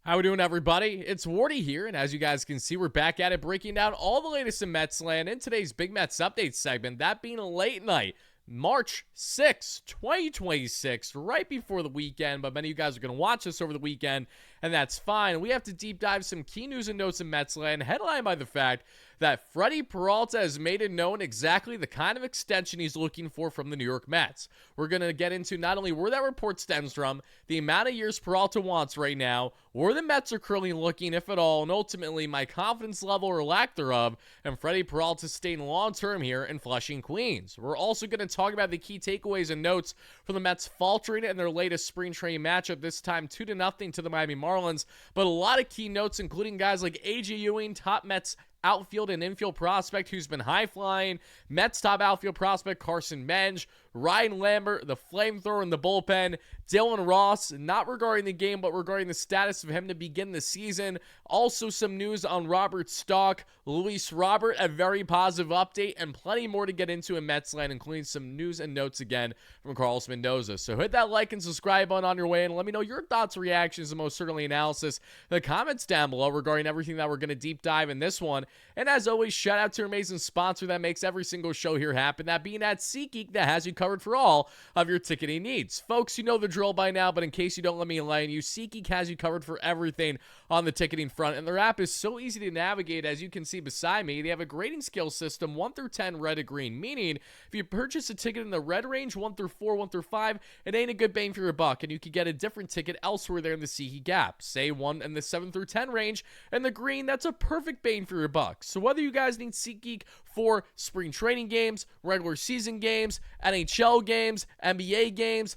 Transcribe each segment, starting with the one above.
How we doing, everybody? It's Wardy here, and as you guys can see, we're back at it, breaking down all the latest in Mets land in today's Big Mets Update segment, that being a late night, March 6, 2026, right before the weekend, but many of you guys are going to watch this over the weekend, and that's fine. We have to deep dive some key news and notes in Mets land, headlined by the fact that Freddie Peralta has made it known exactly the kind of extension he's looking for from the New York Mets. We're going to get into not only where that report stems from, the amount of years Peralta wants right now, where the Mets are currently looking, if at all, and ultimately my confidence level or lack thereof, and Freddie Peralta staying long-term here in Flushing, Queens. We're also going to talk about the key takeaways and notes from the Mets faltering in their latest spring training matchup, this time 2-0 to the Miami Marlins, but a lot of key notes, including guys like Ewing, top Mets outfield and infield prospect who's been high-flying, Mets top outfield prospect Carson Bench, Ryan Lambert, the flamethrower in the bullpen, Dylan Ross, not regarding the game, but regarding the status of him to begin the season. Also some news on Robert Stock, Luis Robert, a very positive update, and plenty more to get into in Mets land, including some news and notes again from Carlos Mendoza. So hit that like and subscribe button on your way, and let me know your thoughts, reactions, and most certainly analysis in the comments down below regarding everything that we're going to deep dive in this one. And as always, shout out to our amazing sponsor that makes every single show here happen, that being at SeatGeek, that has you covered for all of your ticketing needs. Folks, you know the drill by now, but in case you don't, let me enlighten you. SeatGeek has you covered for everything on the ticketing front, and their app is so easy to navigate. As you can see beside me, they have a grading scale system 1 through 10, red to green, meaning if you purchase a ticket in the red range, 1 through 4, 1 through 5, it ain't a good bang for your buck, and you could get a different ticket elsewhere there in the SeatGeek gap. Say 1 in the 7 through 10 range, and the green, that's a perfect bang for your buck. So whether you guys need SeatGeek for spring training games, regular season games, NHL games, NBA games,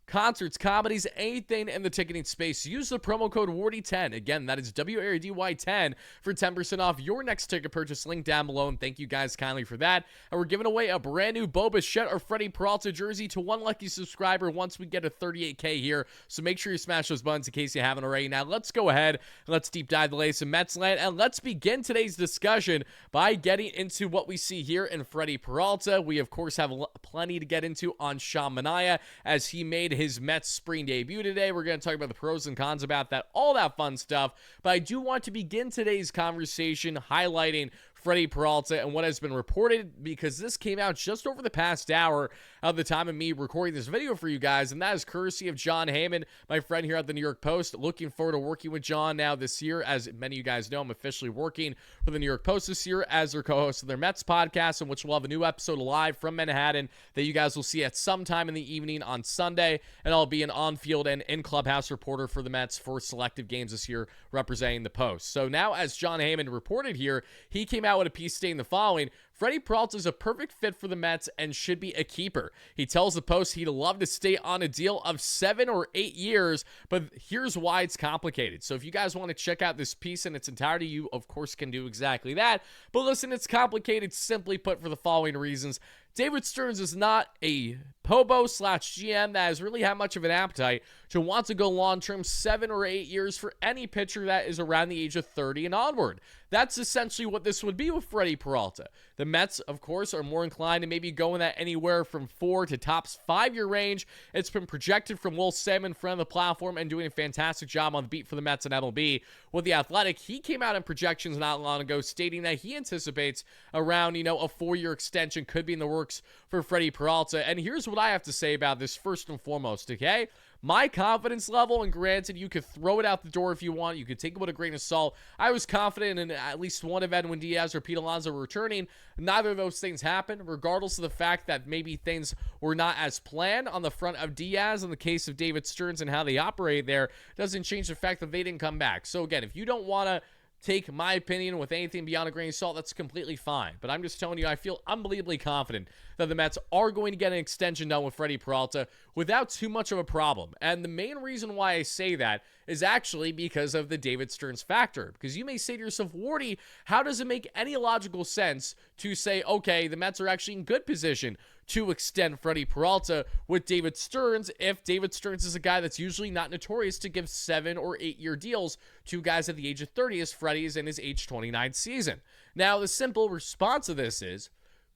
concerts, comedies, anything in the ticketing space, use the promo code WARDY10. Again, that is WARDY10 for 10% off your next ticket purchase. Link down below, and thank you guys kindly for that. And we're giving away a brand new Bo Bichette or Freddie Peralta jersey to one lucky subscriber once we get a 38K here. So make sure you smash those buttons in case you haven't already. Now let's go ahead and let's deep dive the latest in Mets land, and let's begin today's discussion by getting into what we see here in Freddie Peralta. We of course have plenty to get into on Manaea as he made his Mets spring debut today. We're going to talk about the pros and cons about that, all that fun stuff. But I do want to begin today's conversation highlighting Freddie Peralta and what has been reported, because this came out just over the past hour at the time of me recording this video for you guys, and that is courtesy of John Heyman, my friend here at the New York Post. Looking forward to working with John now this year. As many of you guys know, I'm officially working for the New York Post this year as their co-host of their Mets podcast, in which we'll have a new episode live from Manhattan that you guys will see at some time in the evening on Sunday, and I'll be an on-field and in-clubhouse reporter for the Mets for selective games this year representing the Post. So now, as John Heyman reported here, he came out with a piece stating the following: Freddie Peralta is a perfect fit for the Mets and should be a keeper. He tells the Post he'd love to stay on a deal of 7 or 8 years, but here's why it's complicated. So if you guys want to check out this piece in its entirety, you of course can do exactly that. But listen, it's complicated simply put for the following reasons. David Stearns is not a Pobo/GM that has really had much of an appetite to want to go long-term 7 or 8 years for any pitcher that is around the age of 30 and onward. That's essentially what this would be with Freddie Peralta. The Mets, of course, are more inclined to maybe going at anywhere from 4 to tops 5-year range. It's been projected from Will Salmon, friend of the platform, and doing a fantastic job on the beat for the Mets and MLB. With The Athletic, he came out in projections not long ago stating that he anticipates around, a 4-year extension could be in the works for Freddie Peralta. And here's what I have to say about this first and foremost, okay? My confidence level, and granted, you could throw it out the door if you want. You could take it with a grain of salt. I was confident in at least one of Edwin Diaz or Pete Alonso returning. Neither of those things happened, regardless of the fact that maybe things were not as planned on the front of Diaz. In the case of David Stearns and how they operate there, doesn't change the fact that they didn't come back. So again, if you don't want to take my opinion with anything beyond a grain of salt, that's completely fine. But I'm just telling you, I feel unbelievably confident that the Mets are going to get an extension done with Freddie Peralta without too much of a problem. And the main reason why I say that is actually because of the David Stearns factor. Because you may say to yourself, Wardy, how does it make any logical sense to say, okay, the Mets are actually in good position to extend Freddie Peralta with David Stearns if David Stearns is a guy that's usually not notorious to give 7 or 8 year deals to guys at the age of 30, as Freddie is in his age 29 season. Now, the simple response to this is,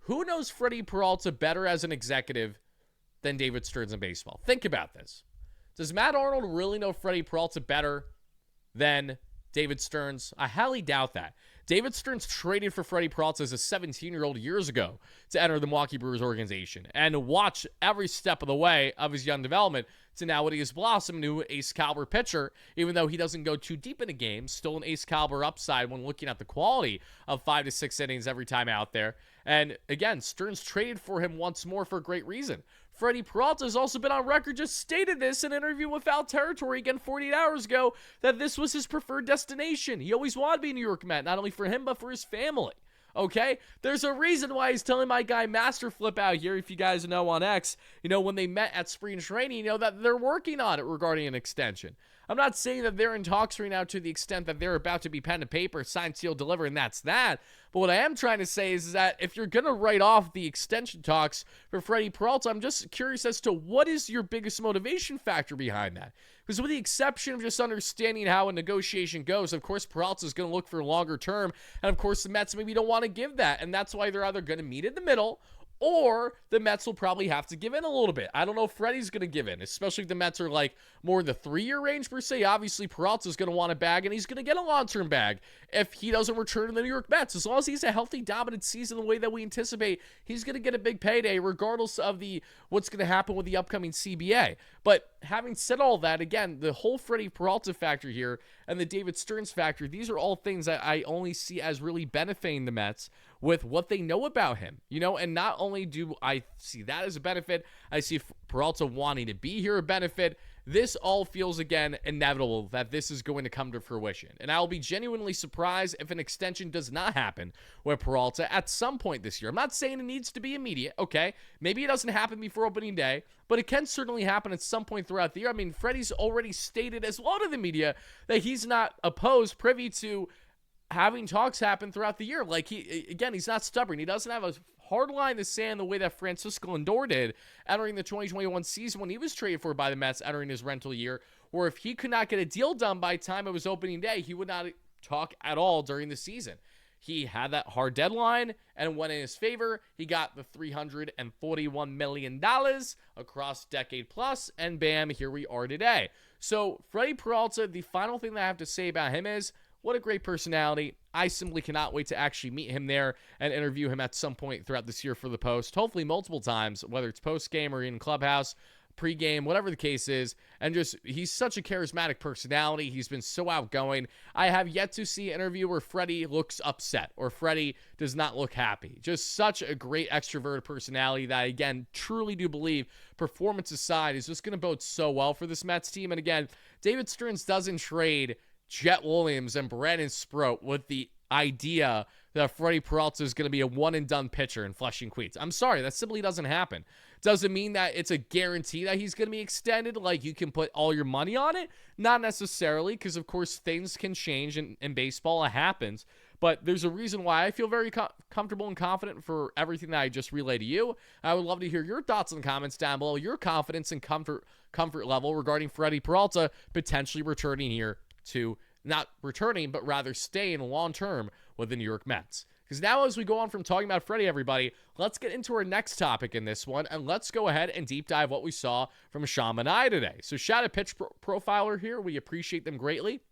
who knows Freddie Peralta better as an executive than David Stearns in baseball? Think about this. Does Matt Arnold really know Freddie Peralta better than David Stearns? I highly doubt that. David Stearns traded for Freddie Peralta as a 17-year-old years ago to enter the Milwaukee Brewers organization and watch every step of the way of his young development to now what he has blossomed into ace caliber pitcher, even though he doesn't go too deep into games, still an ace caliber upside when looking at the quality of 5 to 6 innings every time out there. And again, Stearns traded for him once more for a great reason. Freddie Peralta has also been on record, just stated this in an interview with Foul Territory again 48 hours ago, that this was his preferred destination. He always wanted to be a New York Met, not only for him, but for his family. Okay? There's a reason why he's telling my guy Master Flip out here, if you guys know on X, when they met at spring training, that they're working on it regarding an extension. I'm not saying that they're in talks right now to the extent that they're about to be pen to paper, sign, seal, deliver, and that's that. But what I am trying to say is that if you're going to write off the extension talks for Freddie Peralta, I'm just curious as to what is your biggest motivation factor behind that? Because with the exception of just understanding how a negotiation goes, of course, Peralta is going to look for a longer term. And of course, the Mets maybe don't want to give that. And that's why they're either going to meet in the middle, or the Mets will probably have to give in a little bit. I don't know if Freddie's going to give in, especially if the Mets are like more in the 3-year range per se. Obviously, Peralta's going to want a bag, and he's going to get a long-term bag if he doesn't return to the New York Mets. As long as he's a healthy, dominant season the way that we anticipate, he's going to get a big payday regardless of what's going to happen with the upcoming CBA. But having said all that, again, the whole Freddie Peralta factor here and the David Stearns factor, these are all things that I only see as really benefiting the Mets with what they know about him, and not only do I see that as a benefit, I see Peralta wanting to be here a benefit. This all feels, again, inevitable that this is going to come to fruition. And I will be genuinely surprised if an extension does not happen with Peralta at some point this year. I'm not saying it needs to be immediate, okay? Maybe it doesn't happen before opening day, but it can certainly happen at some point throughout the year. I mean, Freddie's already stated as well to the media that he's not privy to having talks happen throughout the year. Like, he's not stubborn. He doesn't have a hard line in the sand the way that Francisco Lindor did entering the 2021 season when he was traded for by the Mets entering his rental year, where if he could not get a deal done by the time it was opening day, he would not talk at all during the season. He had that hard deadline, and went in his favor. He got the $341 million across decade plus, and bam, here we are today. So, Freddie Peralta, the final thing that I have to say about him is, what a great personality. I simply cannot wait to actually meet him there and interview him at some point throughout this year for the Post. Hopefully multiple times, whether it's post-game or in clubhouse, pre-game, whatever the case is. And just, he's such a charismatic personality. He's been so outgoing. I have yet to see an interview where Freddie looks upset or Freddie does not look happy. Just such a great extroverted personality that, again, truly do believe, performance aside, is just going to bode so well for this Mets team. And again, David Stearns doesn't trade Jet Williams and Brandon Sproat with the idea that Freddie Peralta is going to be a one-and-done pitcher in Flushing Queens. I'm sorry, that simply doesn't happen. Doesn't mean that it's a guarantee that he's going to be extended, like you can put all your money on it. Not necessarily, because of course things can change in baseball. It happens. But there's a reason why I feel very comfortable and confident for everything that I just relayed to you. I would love to hear your thoughts in the comments down below, your confidence and comfort level regarding Freddie Peralta potentially returning here to, not returning, but rather staying long-term with the New York Mets. Because now as we go on from talking about Freddie, everybody, let's get into our next topic in this one, and let's go ahead and deep dive what we saw from Sean Manaea today. So shout out Pitch Profiler here. We appreciate them greatly.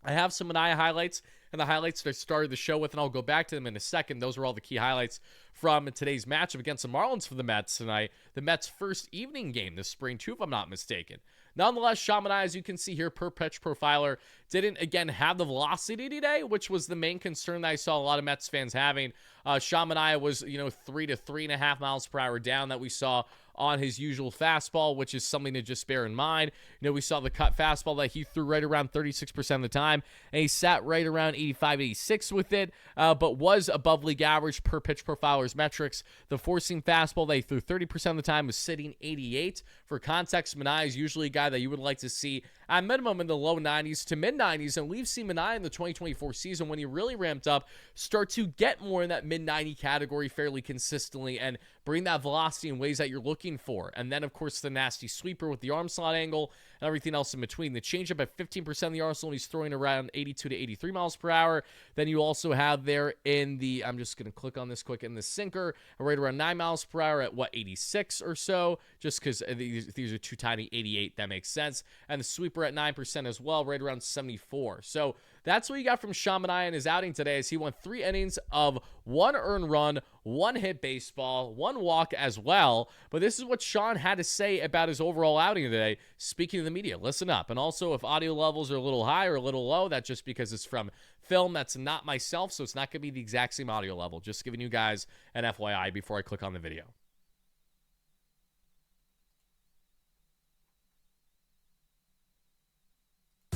I have some Manaea highlights and the highlights that I started the show with, and I'll go back to them in a second. Those are all the key highlights from today's matchup against the Marlins for the Mets tonight. The Mets' first evening game this spring, too, if I'm not mistaken. Nonetheless, Sean Manaea, as you can see here, per Pitch Profiler, didn't, again, have the velocity today, which was the main concern that I saw a lot of Mets fans having. Sean Manaea was, 3 to 3.5 miles per hour down that we saw on his usual fastball, which is something to just bear in mind. We saw the cut fastball that he threw right around 36% of the time, and he sat right around 85, 86 with it, but was above league average per Pitch Profiler's metrics. The four-seam fastball that he threw 30% of the time was sitting 88. For context, Manaea is usually a guy that you would like to see at minimum in the low 90s to mid-90s, and we've seen Manaea in the 2024 season, when he really ramped up, start to get more in that mid-90 category fairly consistently and bring that velocity in ways that you're looking for. And then, of course, the nasty sweeper with the arm slot angle, and everything else in between. The changeup at 15% of the arsenal, he's throwing around 82 to 83 miles per hour. Then you also have there in the, I'm just going to click on this quick, in the sinker, right around 9 miles per hour at 86 or so, just because these are too tiny, 88, that makes sense. And the sweeper at 9% as well, right around 74. So that's what you got from Sean Manaea in his outing today, as he went 3 innings of 1 earned run, 1 hit baseball, 1 walk as well. But this is what Sean had to say about his overall outing today, speaking to the media. Listen up. And also, if audio levels are a little high or a little low, that's just because it's from film. That's not myself, so it's not going to be the exact same audio level. Just giving you guys an FYI before I click on the video.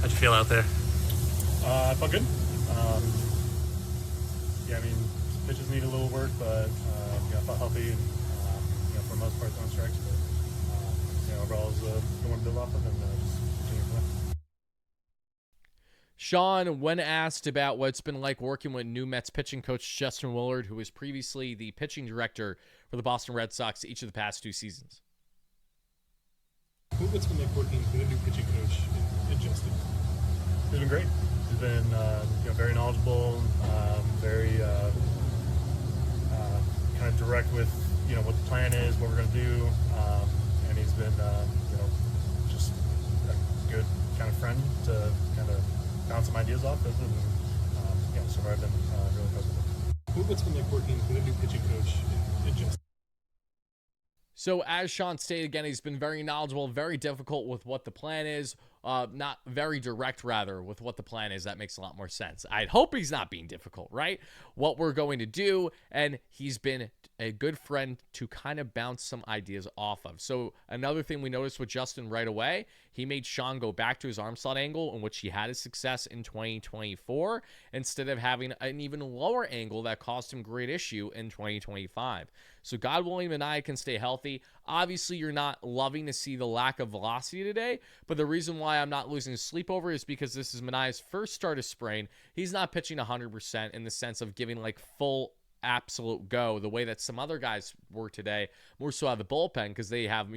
How'd you feel out there? I felt good. Yeah, I mean, pitches need a little work, but I felt healthy and for the most part, throwing strikes. But overall, is the one to build off of, and just continue from there. Sean, when asked about what it's been like working with new Mets pitching coach Justin Willard, who was previously the pitching director for the Boston Red Sox each of the past 2 seasons. What's been like working with a new pitching coach in Justin? He's been great. He's been very knowledgeable, very kind of direct with what the plan is, what we're going to do, and he's been just a good kind of friend to kind of bounce some ideas off of, and so far I've been really impressed with it. What's been like working with a new pitching coach in Justin? So as Sean stated, again, he's been very knowledgeable, very difficult with what the plan is. Not very direct, rather, with what the plan is. That makes a lot more sense. I'd hope he's not being difficult, right? What we're going to do, and he's been a good friend to kind of bounce some ideas off of. So another thing we noticed with Justin right away, he made Sean go back to his arm slot angle in which he had his success in 2024 instead of having an even lower angle that caused him great issue in 2025. So God willing, Manaea can stay healthy. Obviously, you're not loving to see the lack of velocity today, but the reason why I'm not losing sleep over is because this is Manaea's first start of spring. He's not pitching 100% in the sense of giving like full absolute go the way that some other guys were today, more so out of the bullpen because they have,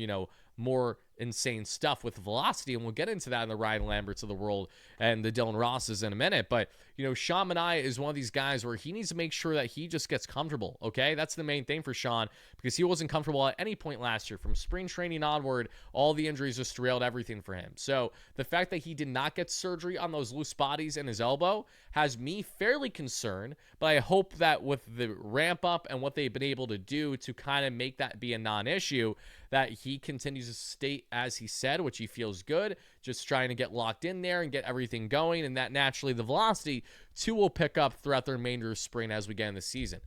more insane stuff with velocity, and we'll get into that in the Ryan Lamberts of the world and the Dylan Rosses in a minute. But Sean Manaea is one of these guys where he needs to make sure that he just gets comfortable. Okay, that's the main thing for Sean, because he wasn't comfortable at any point last year. From spring training onward, all the injuries just derailed everything for him. So the fact that he did not get surgery on those loose bodies in his elbow has me fairly concerned, but I hope that with the ramp up and what they've been able to do to kind of make that be a non-issue, that he continues to state as he said, which he feels good, just trying to get locked in there and get everything going, and that naturally the velocity too will pick up throughout the remainder of spring as we get in the season.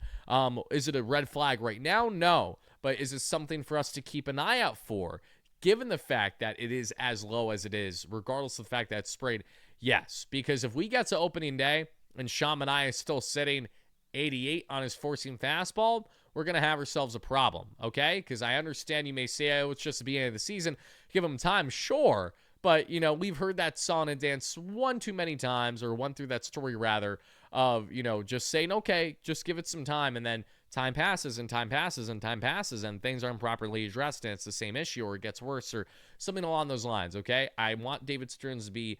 Is it a red flag right now? No. But is it something for us to keep an eye out for, given the fact that it is as low as it is, regardless of the fact that it's sprayed? Yes, because if we get to opening day and Sean Manaea is still sitting 88 on his four-seam fastball, we're going to have ourselves a problem, okay? Because I understand you may say, oh, it's just the beginning of the season. Give him time, sure. But, we've heard that song and dance one too many times, or one through that story, rather, of, just saying, okay, just give it some time. And then time passes and time passes and time passes, and things aren't properly addressed, and it's the same issue, or it gets worse, or something along those lines, okay? I want David Stearns to be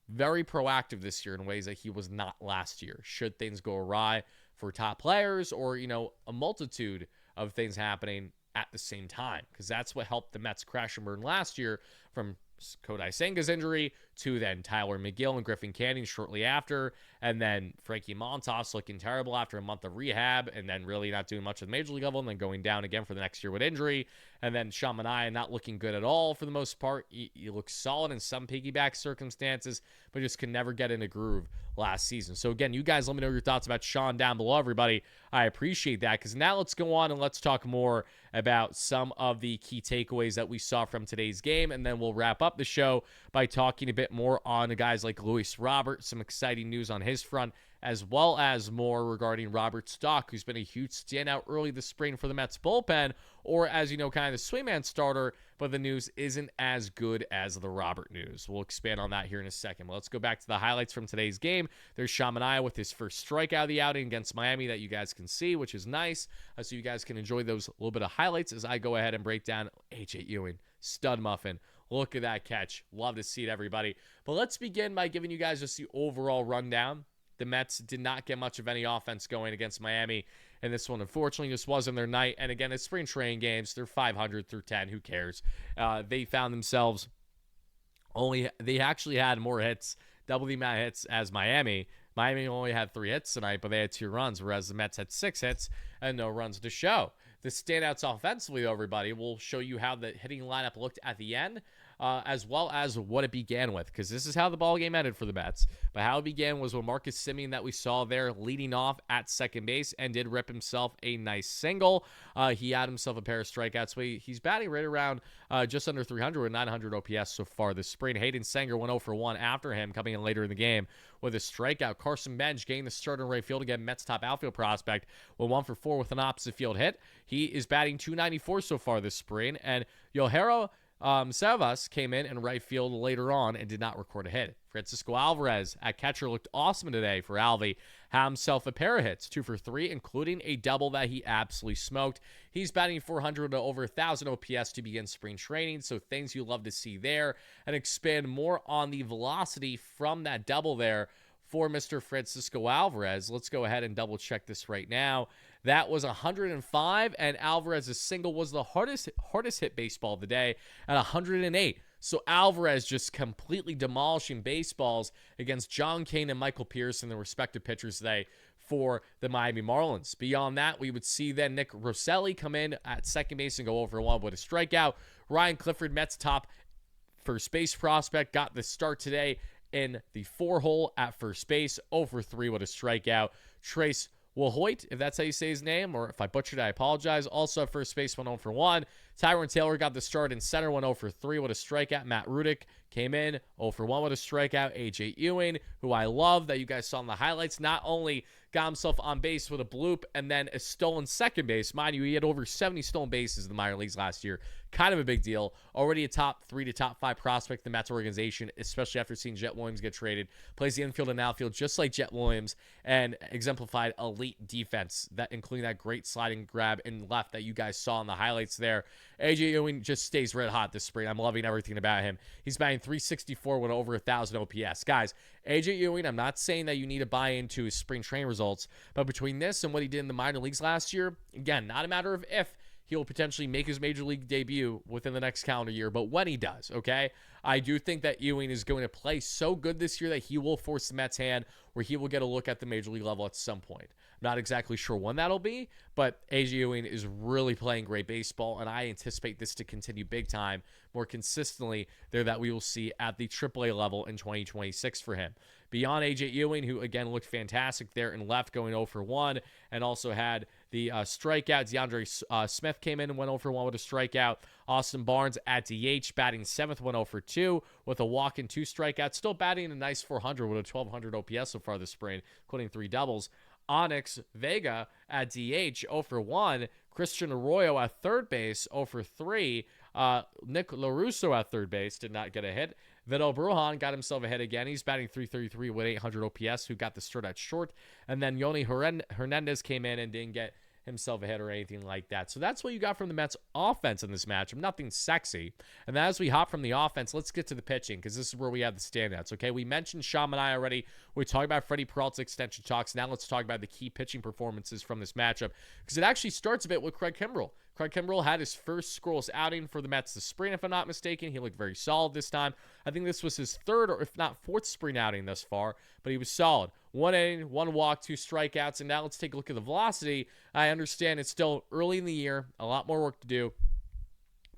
very proactive this year in ways that he was not last year, should things go awry for top players, or a multitude of things happening at the same time, because that's what helped the Mets crash and burn last year, from Kodai Senga's injury to then Tyler McGill and Griffin Canning shortly after, and then Frankie Montas looking terrible after a month of rehab, and then really not doing much at the major league level, and then going down again for the next year with injury, and then Sean Manaea not looking good at all for the most part. He looks solid in some piggyback circumstances, but just can never get in a groove last season. So again, you guys let me know your thoughts about Sean down below, everybody. I appreciate that, because now let's go on and let's talk more about some of the key takeaways that we saw from today's game, and then we'll wrap up the show by talking a bit more on guys like Luis Robert, some exciting news on his front, as well as more regarding Robert Stock, who's been a huge standout early this spring for the Mets bullpen, or as kind of the swingman starter, but the news isn't as good as the Robert news. We'll expand on that here in a second. But let's go back to the highlights from today's game. There's Sean Manaea with his first strikeout of the outing against Miami that you guys can see, which is nice, so you guys can enjoy those little bit of highlights as I go ahead and break down AJ Ewing, stud muffin, Look at that catch. Love to see it, everybody. But let's begin by giving you guys just the overall rundown. The Mets did not get much of any offense going against Miami. And this one, unfortunately, just wasn't their night. And again, it's spring training games. They're 500 through 10. Who cares? They found themselves they actually had more hits, double the amount of hits as Miami. Miami only had 3 hits tonight, but they had 2 runs, whereas the Mets had 6 hits and no runs to show. The standouts offensively, everybody, will show you how the hitting lineup looked at the end, as well as what it began with, because this is how the ball game ended for the Mets. But how it began was with Marcus Semien that we saw there leading off at second base and did rip himself a nice single. He had himself a pair of strikeouts. But he's batting right around just under 300 with 900 OPS so far this spring. Hayden Sanger went 0 for 1 after him, coming in later in the game with a strikeout. Carson Bench getting the start in right field again. Mets top outfield prospect went 1 for 4 with an opposite field hit. He is batting .294 so far this spring. And Yohiro Savas came in right field later on and did not record a hit. Francisco Alvarez at catcher looked awesome today for Alvy. Had himself a pair of hits, 2 for 3, including a double that he absolutely smoked. He's batting 400 to over 1,000 OPS to begin spring training, so things you love to see there. And expand more on the velocity from that double there for Mr. Francisco Alvarez. Let's go ahead and double check this right now. That was 105, and Alvarez's single was the hardest hit baseball of the day at 108. So Alvarez just completely demolishing baseballs against John Kane and Michael Pearson, the respective pitchers today for the Miami Marlins. Beyond that, we would see then Nick Rosselli come in at second base and go over 1 with a strikeout. Ryan Clifford, Mets top first base prospect, got the start today in the 4-hole at first base, 0 for 3 with a strikeout. Trace Wilhoit, if that's how you say his name, or if I butchered it, I apologize. Also at first base, went 0 for 1. Tyrone Taylor got the start in center, went 0 for 3 with a strikeout. Matt Rudick came in 0 for 1 with a strikeout. A.J. Ewing, who I love that you guys saw in the highlights, not only got himself on base with a bloop and then a stolen second base. Mind you, he had over 70 stolen bases in the minor leagues last year. Kind of a big deal. Already a top 3 to top 5 prospect in the Mets organization, especially after seeing Jet Williams get traded. Plays the infield and outfield just like Jet Williams and exemplified elite defense, that including that great sliding grab in left that you guys saw in the highlights there. A.J. Ewing just stays red hot this spring. I'm loving everything about him. He's batting .364 with over 1,000 OPS. Guys, A.J. Ewing, I'm not saying that you need to buy into his spring training results, but between this and what he did in the minor leagues last year, again, not a matter of if he will potentially make his major league debut within the next calendar year, but when he does, okay? I do think that Ewing is going to play so good this year that he will force the Mets' hand where he will get a look at the major league level at some point. I'm not exactly sure when that'll be, but A.J. Ewing is really playing great baseball, and I anticipate this to continue big time, more consistently there, that we will see at the AAA level in 2026 for him. Beyond A.J. Ewing, who again looked fantastic there in left, going 0 for 1, and also had the strikeout. DeAndre Smith came in and went 0 for 1 with a strikeout. Austin Barnes at DH, batting 7th, went 0 for 2 with a walk and 2 strikeouts. Still batting a nice 400 with a 1,200 OPS so far this spring, including 3 doubles. Onyx Vega at DH, 0 for 1. Christian Arroyo at third base, 0 for 3. Nick LaRusso at third base did not get a hit. Vidal Brujan got himself a hit again. He's batting .333 with 800 OPS, who got the start at short. And then Yoni Hernandez came in and didn't get himself a hit or anything like that. So that's what you got from the Mets offense in this matchup. Nothing sexy. And then as we hop from the offense, let's get to the pitching, because this is where we have the standouts. Okay, we mentioned Sean Manaea already. We talked about Freddie Peralta extension talks. Now let's talk about the key pitching performances from this matchup, because it actually starts a bit with Craig Kimbrell. Craig Kimbrell had his first scoreless outing for the Mets this spring, if I'm not mistaken. He looked very solid this time. I think this was his 3rd or if not 4th spring outing thus far, but he was solid. 1 inning, 1 walk, 2 strikeouts, and now let's take a look at the velocity. I understand it's still early in the year, a lot more work to do,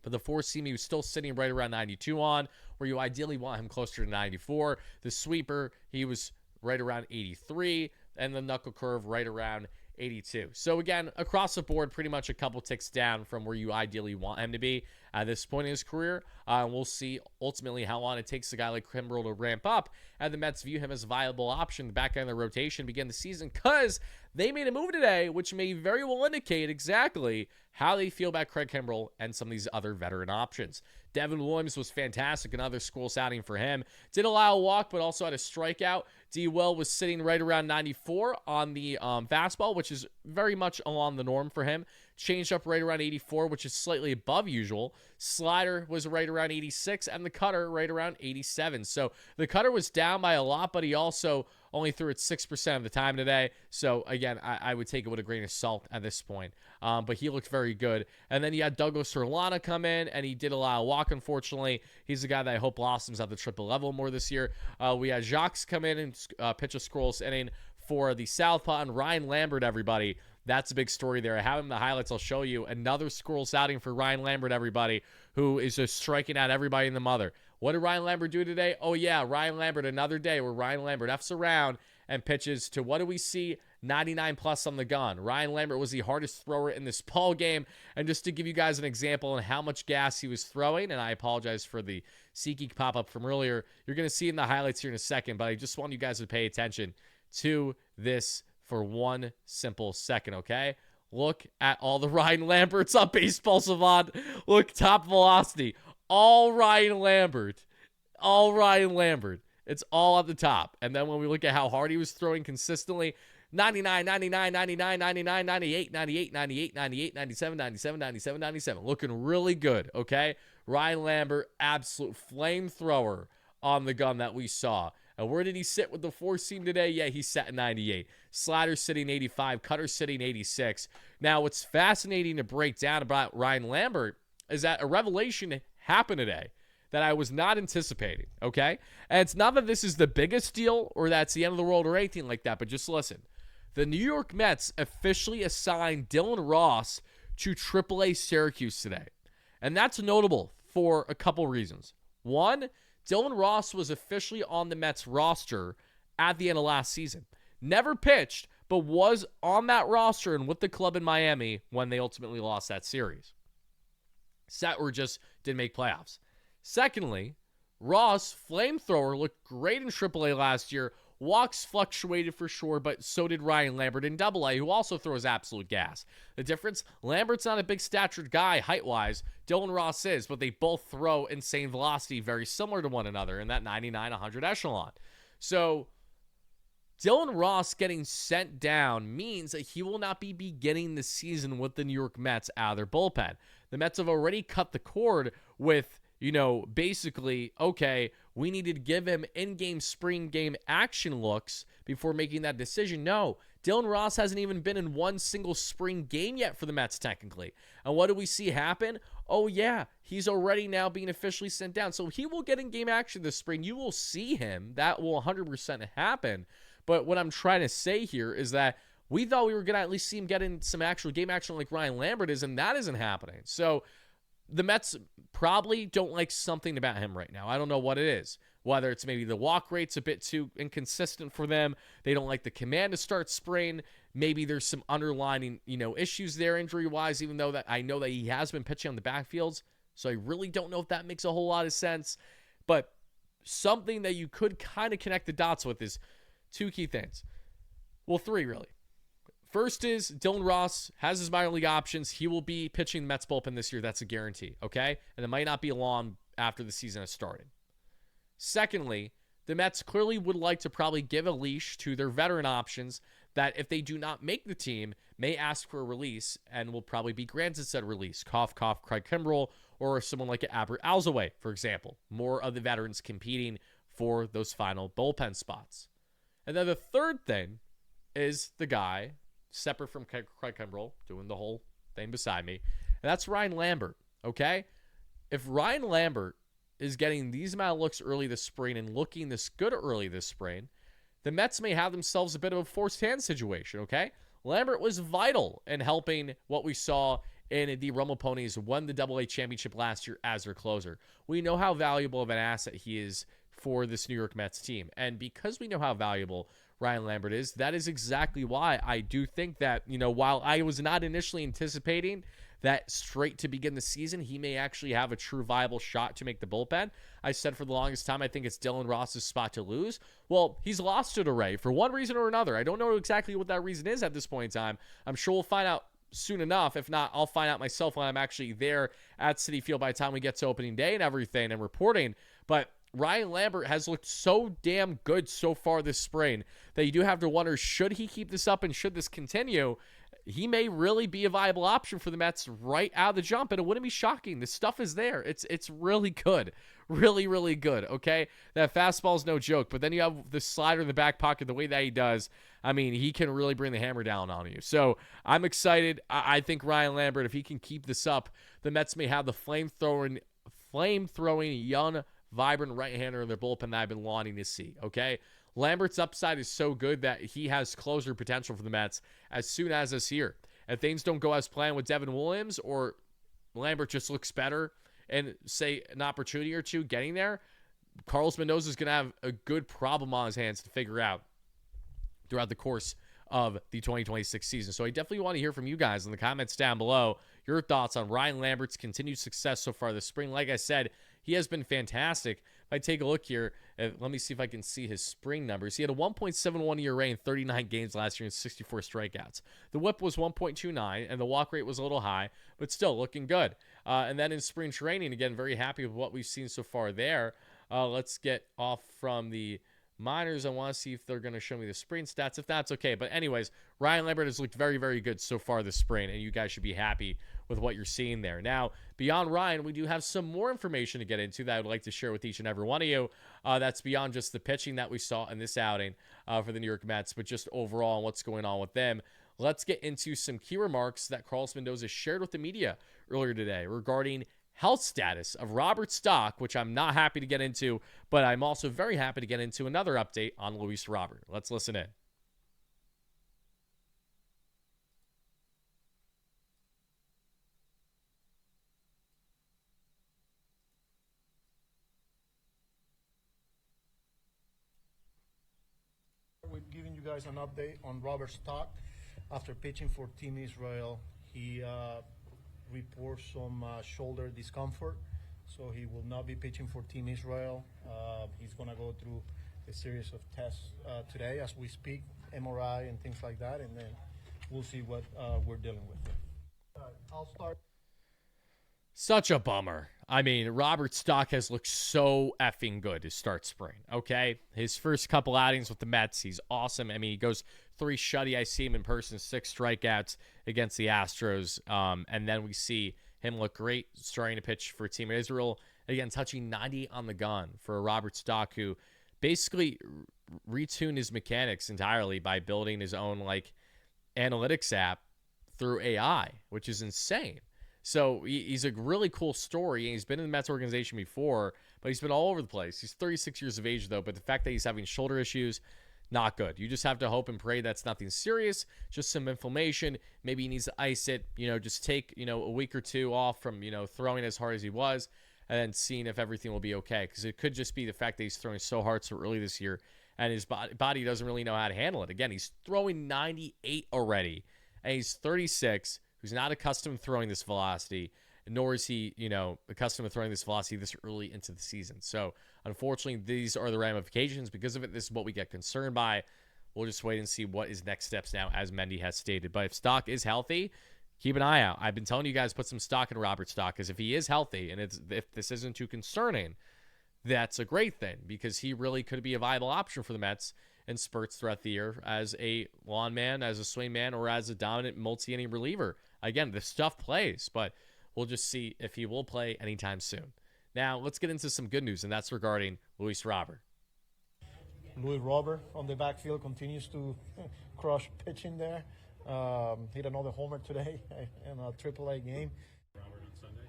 but the 4-seam he was still sitting right around 92 on, where you ideally want him closer to 94. The sweeper, he was right around 83, and the knuckle curve right around 82. So again, across the board, pretty much a couple ticks down from where you ideally want him to be at this point in his career. We'll see ultimately how long it takes a guy like Kimbrell to ramp up, and the Mets view him as a viable option the back end of the rotation to begin the season, because they made a move today, which may very well indicate exactly how they feel about Craig Kimbrell and some of these other veteran options. Devin Williams was fantastic, another scoreless outing for him. Did allow a walk, but also had a strikeout. D. Will was sitting right around 94 on the fastball, which is very much along the norm for him. changed up right around 84, which is slightly above usual. Slider was right around 86, and the cutter right around 87. So the cutter was down by a lot, but he also only threw it 6% of the time today. So again, I would take it with a grain of salt at this point. But he looked very good. And then you had Douglas Serlana come in, and he did a lot of walk, unfortunately. He's a guy that I hope blossoms at the triple level more this year. We had Jacques come in and pitch a scoreless inning for the Southpaw, and Ryan Lambert, everybody. That's a big story there. I have him in the highlights. I'll show you another scoreless outing for Ryan Lambert, everybody, who is just striking out everybody in the mother. What did Ryan Lambert do today? Oh, yeah, Ryan Lambert, another day where Ryan Lambert F's around and pitches to, what do we see? 99 plus on the gun. Ryan Lambert was the hardest thrower in this ball game. And just to give you guys an example on how much gas he was throwing, and I apologize for the SeatGeek pop-up from earlier, you're going to see in the highlights here in a second, but I just want you guys to pay attention to this for one simple second, okay? Look at all the Ryan Lamberts on Baseball Savant. Look, top velocity. All Ryan Lambert. All Ryan Lambert. It's all at the top. And then when we look at how hard he was throwing consistently, 99, 99, 99, 99, 98, 98, 98, 98, 97, 97, 97, 97. Looking really good, okay? Ryan Lambert, absolute flamethrower on the gun that we saw. And where did he sit with the four seam today? Yeah, he sat at 98. Slider sitting 85. Cutter sitting 86. Now, what's fascinating to break down about Ryan Lambert is that a revelation happened today that I was not anticipating, okay? And it's not that this is the biggest deal or that's the end of the world or anything like that, but just listen. The New York Mets officially assigned Dylan Ross to AAA Syracuse today. And that's notable for a couple reasons. One, Dylan Ross was officially on the Mets roster at the end of last season. Never pitched, but was on that roster and with the club in Miami when they ultimately lost that series. Or just didn't make playoffs. Secondly, Ross, flamethrower, looked great in AAA last year. Walks fluctuated for sure, but so did Ryan Lambert in AA, who also throws absolute gas. The difference, Lambert's not a big statured guy height-wise. Dylan Ross is, but they both throw insane velocity very similar to one another in that 99-100 echelon. So Dylan Ross getting sent down means that he will not be beginning the season with the New York Mets out of their bullpen. The Mets have already cut the cord with, basically, okay, we needed to give him in-game spring game action looks before making that decision. No, Dylan Ross hasn't even been in one single spring game yet for the Mets, technically. And what do we see happen? Oh, yeah, he's already now being officially sent down. So he will get in-game action this spring. You will see him. That will 100% happen. But what I'm trying to say here is that we thought we were going to at least see him get in some actual game action like Ryan Lambert is, and that isn't happening. So the Mets probably don't like something about him right now. I don't know what it is. Whether it's maybe the walk rate's a bit too inconsistent for them. They don't like the command to start spring. Maybe there's some underlying, issues there injury-wise, even though that I know that he has been pitching on the backfields. So I really don't know if that makes a whole lot of sense. But something that you could kind of connect the dots with is two key things. Well, three, really. First is Dylan Ross has his minor league options. He will be pitching the Mets bullpen this year. That's a guarantee, okay? And it might not be long after the season has started. Secondly, the Mets clearly would like to probably give a leash to their veteran options that if they do not make the team, may ask for a release and will probably be granted said release. Cough, cough, Craig Kimbrell, or someone like Aber Alzaway, for example. More of the veterans competing for those final bullpen spots. And then the third thing is the guy separate from Craig Kimbrell, doing the whole thing beside me, and that's Ryan Lambert, okay? If Ryan Lambert is getting these amount of looks early this spring and looking this good early this spring, the Mets may have themselves a bit of a forced hand situation, okay? Lambert was vital in helping what we saw in the Rumble Ponies won the AA championship last year as their closer. We know how valuable of an asset he is for this New York Mets team, and because we know how valuable Ryan Lambert is, that is exactly why I do think that, while I was not initially anticipating that straight to begin the season, he may actually have a true viable shot to make the bullpen. I said for the longest time, I think it's Dylan Ross's spot to lose. Well, he's lost it already for one reason or another. I don't know exactly what that reason is at this point in time. I'm sure we'll find out soon enough. If not, I'll find out myself when I'm actually there at Citi Field by the time we get to opening day and everything and reporting. But Ryan Lambert has looked so damn good so far this spring that you do have to wonder, should he keep this up and should this continue? he may really be a viable option for the Mets right out of the jump, and it wouldn't be shocking. The stuff is there. It's really good. Really, really good, okay? That fastball is no joke, but then you have the slider in the back pocket the way that he does. I mean, he can really bring the hammer down on you. So I'm excited. I think Ryan Lambert, if he can keep this up, the Mets may have the flame-throwing young, vibrant right-hander in their bullpen that I've been wanting to see, okay? Lambert's upside is so good that he has closer potential for the Mets as soon as this year. If things don't go as planned with Devin Williams, or Lambert just looks better and, say, an opportunity or two getting there, Carlos Mendoza is going to have a good problem on his hands to figure out throughout the course of the 2026 season. So I definitely want to hear from you guys in the comments down below, your thoughts on Ryan Lambert's continued success so far this spring. Like I said, he has been fantastic. If I take a look here, let me see if I can see his spring numbers. He had a 1.71 ERA in 39 games last year and 64 strikeouts. The whip was 1.29, and the walk rate was a little high, but still looking good. And then in spring training, again, very happy with what we've seen so far there. Let's get off from the minors. I want to see if they're going to show me the spring stats, if that's okay. But anyways, Ryan Lambert has looked very, very good so far this spring, and you guys should be happy with what you're seeing there. Now, beyond Ryan, we do have some more information to get into that I would like to share with each and every one of you. That's beyond just the pitching that we saw in this outing for the New York Mets, but just overall what's going on with them. Let's get into some key remarks that Carlos Mendoza shared with the media earlier today regarding health status of Robert Stock, which I'm not happy to get into, but I'm also very happy to get into another update on Luis Robert. Let's listen in. We're giving you guys an update on Robert Stock. After pitching for Team Israel, he reports some shoulder discomfort, so he will not be pitching for Team Israel. He's going to go through a series of tests today as we speak, MRI and things like that, and then we'll see what we're dealing with. I'll start. Such a bummer. I mean, Robert Stock has looked so effing good to start spring, okay? His first couple outings with the Mets, he's awesome. I mean, he goes 3 shutty. I see him in person, 6 strikeouts against the Astros. And then we see him look great starting to pitch for Team Israel. Again, touching 90 on the gun for Robert Stock, who basically retuned his mechanics entirely by building his own, like, analytics app through AI, which is insane. So he's a really cool story, and he's been in the Mets organization before, but he's been all over the place. He's 36 years of age, though, but the fact that he's having shoulder issues, not good. You just have to hope and pray that's nothing serious, just some inflammation. Maybe he needs to ice it, just take, a week or 2 off from, throwing as hard as he was, and then seeing if everything will be okay, because it could just be the fact that he's throwing so hard so early this year, and his body doesn't really know how to handle it. Again, he's throwing 98 already, and he's 36, who's not accustomed to throwing this velocity, nor is he, accustomed to throwing this velocity this early into the season. So, unfortunately, these are the ramifications. Because of it, this is what we get concerned by. We'll just wait and see what is next steps now, as Mendy has stated. But if Stock is healthy, keep an eye out. I've been telling you guys, put some stock in Robert Stock, because if he is healthy, and if this isn't too concerning, that's a great thing, because he really could be a viable option for the Mets in spurts throughout the year as a lawn man, as a swing man, or as a dominant multi-inning reliever. Again, the stuff plays, but we'll just see if he will play anytime soon. Now, let's get into some good news, and that's regarding Luis Robert. Luis Robert on the backfield continues to crush pitching there. Hit another homer today in a AAA game. Robert on Sunday.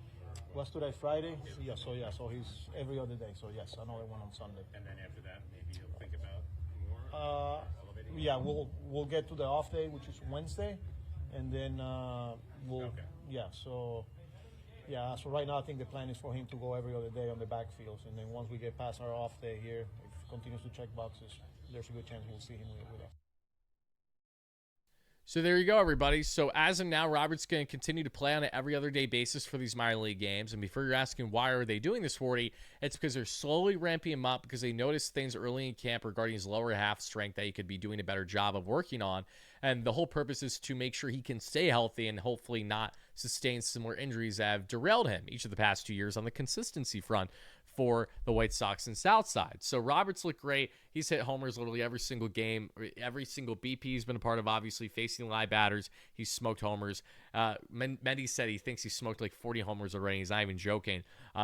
Was today Friday? Yeah, so he's every other day. So yes, another one on Sunday. And then after that, maybe you'll think about more elevating. Yeah, we'll get to the off day, which is Wednesday, and then we'll. Okay. Yeah, so right now I think the plan is for him to go every other day on the backfields, and then once we get past our off day here, if he continues to check boxes, there's a good chance we'll see him with us. So there you go, everybody. So as of now, Robert's going to continue to play on an every other day basis for these minor league games. And before you're asking why are they doing this, 40, it's because they're slowly ramping him up because they noticed things early in camp regarding his lower half strength that he could be doing a better job of working on. And the whole purpose is to make sure he can stay healthy and hopefully not sustain similar injuries that have derailed him each of the past 2 years on the consistency front for the White Sox and Southside. So Roberts looked great. He's hit homers literally every single game. Every single BP he's been a part of, obviously, facing live batters. He's smoked homers. Mendy said he thinks he smoked like 40 homers already. He's not even joking.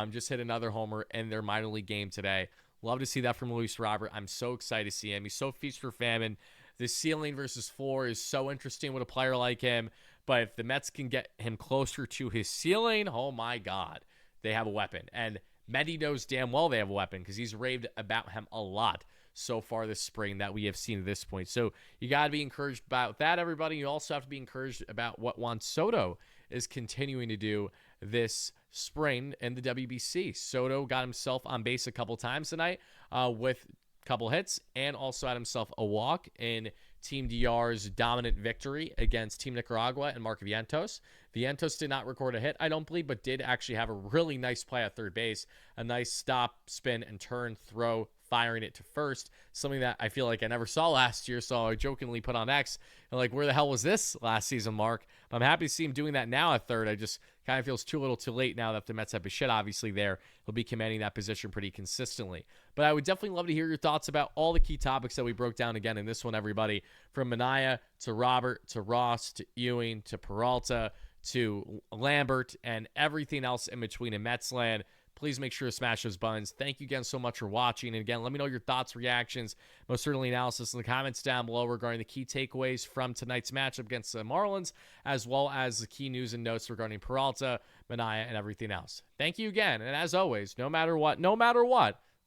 Just hit another homer in their minor league game today. Love to see that from Luis Robert. I'm so excited to see him. He's so feast for famine. The ceiling versus floor is so interesting with a player like him. But if the Mets can get him closer to his ceiling, oh my God, they have a weapon. And Mendy knows damn well they have a weapon because he's raved about him a lot so far this spring that we have seen at this point. So you got to be encouraged about that, everybody. You also have to be encouraged about what Juan Soto is continuing to do this spring in the WBC. Soto got himself on base a couple times tonight with a couple hits and also had himself a walk in Team DR's dominant victory against Team Nicaragua and Mark Vientos. Vientos did not record a hit, I don't believe, but did actually have a really nice play at third base. A nice stop, spin, and turn throw, firing it to first. Something that I feel like I never saw last year, so I jokingly put on X. And like, where the hell was this last season, Mark? But I'm happy to see him doing that now at third. I just kind of feels too little too late now that the Mets have a shit, obviously, there. He'll be commanding that position pretty consistently. But I would definitely love to hear your thoughts about all the key topics that we broke down again in this one, everybody. From Manaea to Robert to Ross to Ewing to Peralta to Lambert and everything else in between in Mets land. Please make sure to smash those buttons. Thank you again so much for watching. And again, let me know your thoughts, reactions, most certainly analysis in the comments down below regarding the key takeaways from tonight's matchup against the Marlins, as well as the key news and notes regarding Peralta, Manaea, and everything else. Thank you again. And as always, no matter what,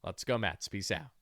let's go Mets. Peace out.